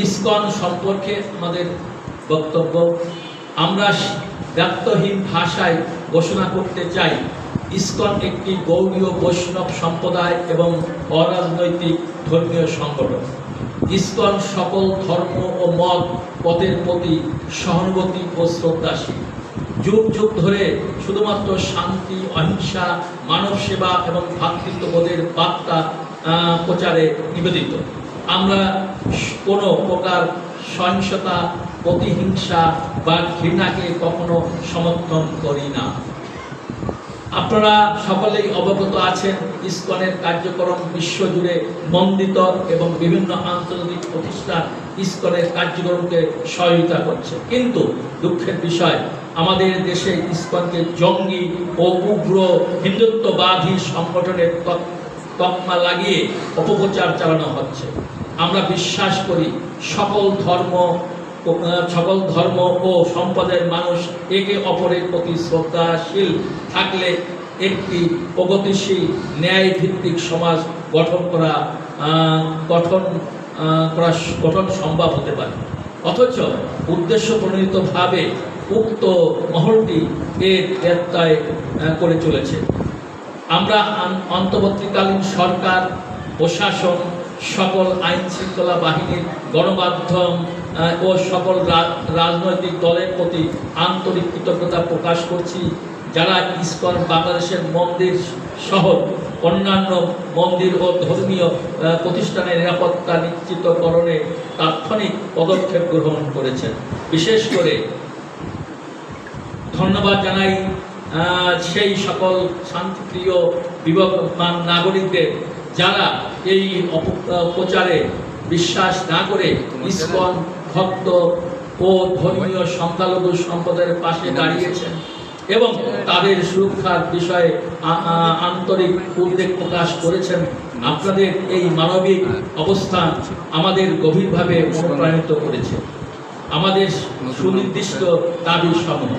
ISKCON সম্পর্কে আমাদের বক্তব্য, আমরা ব্যক্তহীন ভাষায় ঘোষণা করতে চাই, ইসকন একটি গৌড়ীয় বৈষ্ণব সম্প্রদায় এবং অরাজনৈতিক ধর্মীয় সংগঠন। ইসকন সকল ধর্ম ও মত পথের প্রতি সহানুভূতি ও শ্রদ্ধাশীল। যুগ যুগ ধরে শুধুমাত্র শান্তি, অহিংসা, মানব সেবা এবং ভ্রাতৃত্ববোধের বার্তা প্রচারে নিবেদিত। আমরা কোনো প্রকার সহিংসতা, প্রতিহিংসা বা ঘৃণাকে কখনো সমর্থন করি না। আপনারা সকলেই অবগত আছেন, ইসকনের কার্যক্রম বিশ্বজুড়ে মন্ডিত এবং বিভিন্ন আন্তর্জাতিক প্রতিষ্ঠান ইসকনের কার্যক্রমকে সহায়তা করছে। কিন্তু দুঃখের বিষয়, আমাদের দেশে ইসকনকে জঙ্গি ও উগ্র হিন্দুত্ববাদী সংগঠনের তকমা লাগিয়ে অপপ্রচার চালানো হচ্ছে। আমরা বিশ্বাস করি সকল ধর্ম ও সম্প্রদায়ের মানুষ একে অপরের প্রতি শ্রদ্ধাশীল থাকলে একটি প্রগতিশীল ন্যায় ভিত্তিক সমাজ গঠন সম্ভব হতে পারে। অথচ উদ্দেশ্য প্রণীতভাবে উক্ত মহলটি এর ব্যত্যয় করে চলেছে। আমরা অন্তর্বর্তীকালীন সরকার, প্রশাসন, সকল আইন শৃঙ্খলা বাহিনীর, গণমাধ্যম ও সকল রাজনৈতিক দলের প্রতি আন্তরিক কৃতজ্ঞতা প্রকাশ করছি, যারা ইসকন বাংলাদেশের মন্দির সহ অন্যান্য মন্দির ও ধর্মীয় প্রতিষ্ঠানের নিরাপত্তা নিশ্চিতকরণে তাৎক্ষণিক পদক্ষেপ গ্রহণ করেছেন। বিশেষ করে ধন্যবাদ জানাই সেই সকল শান্তিপ্রিয় বিবেকবান নাগরিকদের, যারা এই অপপ্রচারে বিশ্বাস না করে ইসকন ভক্ত ও ধর্মীয় সংখ্যালঘু সম্প্রদায়ের পাশে দাঁড়িয়েছেন এবং তাদের সুরক্ষার বিষয়ে আন্তরিক উদ্বেগ প্রকাশ করেছেন। আপনাদের এই মানবিক অবস্থান আমাদের গভীরভাবে অনুপ্রাণিত করেছে। আমাদের সুনির্দিষ্ট দাবি সমূহ: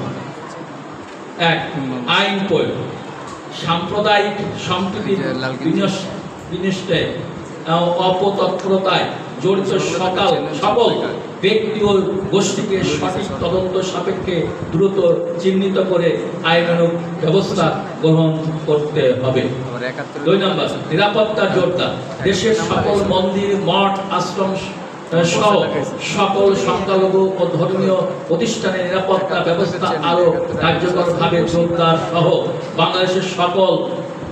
১. আইন প্রয়োগ। সাম্প্রদায়িক সম্প্রীতির বিনষ্টে অপতৎপরতায় জড়িত সকল ব্যক্তি ও গোষ্ঠীকে সঠিক তদন্ত সাপেক্ষে দ্রুত চিহ্নিত করে আইনানুগ ব্যবস্থা গ্রহণ করতে হবে। ২ নম্বর, নিরাপত্তা জোরদার। দেশের সকল মন্দির, মঠ, আশ্রম সহ সকল সংখ্যালঘু ও ধর্মীয় প্রতিষ্ঠানের নিরাপত্তা ব্যবস্থা আরও কার্যকরভাবে জোরদার সহ বাংলাদেশের সকল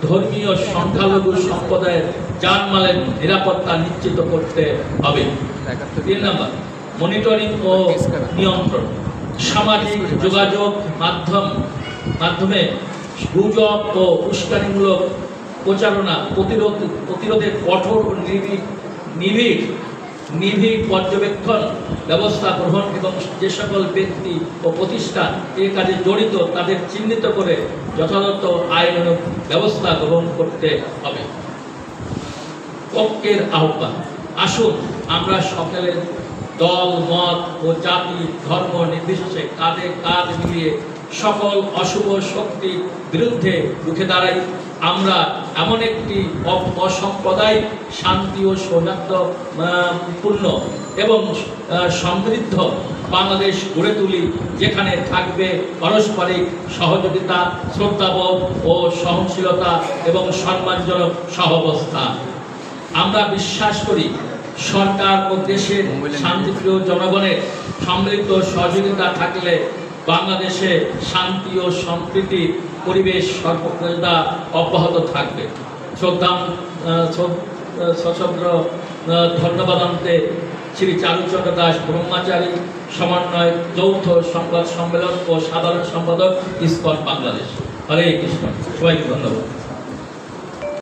ধর্মীয় সংখ্যালঘু সম্প্রদায়ের জানমালের নিরাপত্তা নিশ্চিত করতে হবে। ৩ নম্বর, মনিটরিং ও নিয়ন্ত্রণ। সামাজিক যোগাযোগ মাধ্যমে গুজব ও উস্কানিমূলক প্রচারণা প্রতিরোধে কঠোর ও নিবিড় পর্যবেক্ষণ ব্যবস্থা গ্রহণ এবং যে সকল ব্যক্তি ও প্রতিষ্ঠান এ কাজে জড়িত তাদের চিহ্নিত করে যথাযথ আইনানুগ ব্যবস্থা গ্রহণ করতে হবে। ঐক্যের আহ্বান। আসুন আমরা সকলের দল, মত ও জাতি, ধর্ম নির্বিশেষে কাঁধে কাঁধ মিলিয়ে সকল অশুভ শক্তির বিরুদ্ধে রুখে দাঁড়াই। আমরা এমন একটি অসাম্প্রদায়িক, শান্তি ও সৌহার্দ্যপূর্ণ এবং সমৃদ্ধ বাংলাদেশ গড়ে তুলি, যেখানে থাকবে পারস্পরিক সহযোগিতা, শ্রদ্ধাবোধ ও সহনশীলতা এবং সম্মানজনক সহাবস্থান। আমরা বিশ্বাস করি, সরকার ও দেশের শান্তিপ্রিয় জনগণের সম্মিলিত সহযোগিতা থাকলে বাংলাদেশে শান্তি ও সম্প্রীতির পরিবেশ সর্বদা অব্যাহত থাকবে। সশ্রদ্ধ ধন্যবাদান্তে শ্রী চারুচন্দ্র দাস ব্রহ্মচারী, সমন্বয়, যৌথ সংবাদ সম্মেলন ও সাধারণ সম্পাদক, ইসকন বাংলাদেশ। হরে কৃষ্ণ। সবাইকে ধন্যবাদ।